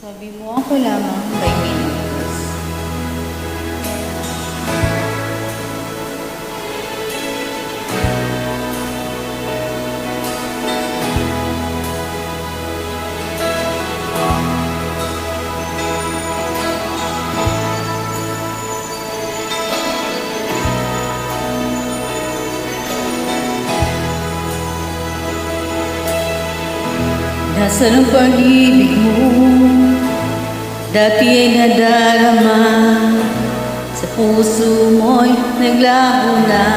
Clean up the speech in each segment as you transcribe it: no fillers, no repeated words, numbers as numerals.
Sabi mo ako lamang by Minutes. Nasaan ang pag-ibig mo? Dati ay nadarama, sa puso mo'y naglaho na.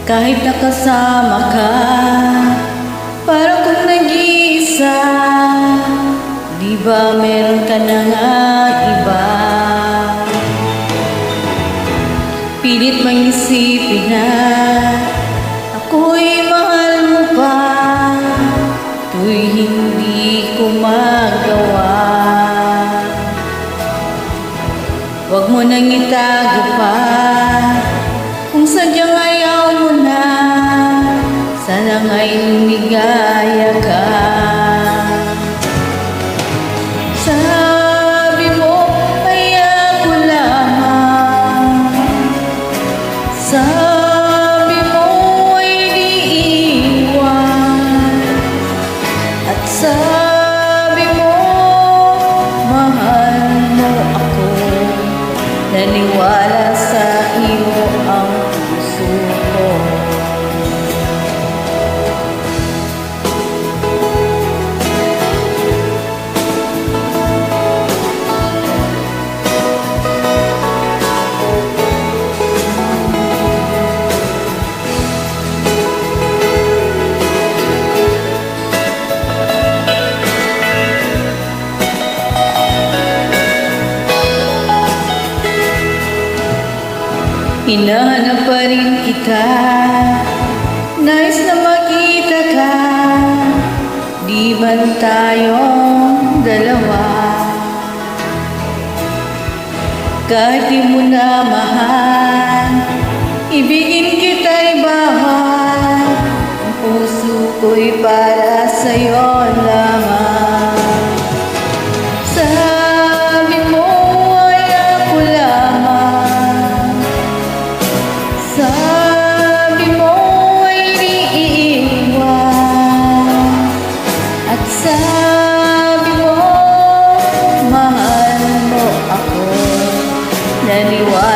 Kahit nakasama ka, parang kung nag-iisa, di ba meron ka na nga iba? Pilit mang isipin na ako'y mahal mo pa, to'y hindi ko magawa. Huwag mo nang itago pa, kung sadyang ayaw mo na, sana nga'y lumigaya ka. Sabi mo, hayaan ko lamang, sabi mo ay di iwan, at sabi mo, mahal mo ako. Naniwala sa iyo ang puso ko. Hinahanap pa rin kita, nais na makita ka, di man tayong dalawa. Kahit di mo na mahal, ibigin kita'y bawal, ang puso ko'y para sa'yo lamang. Sabi mo ay ako lamang, sabi mo ay di iiwan, at sabi mo, mahal mo ako. Naniwala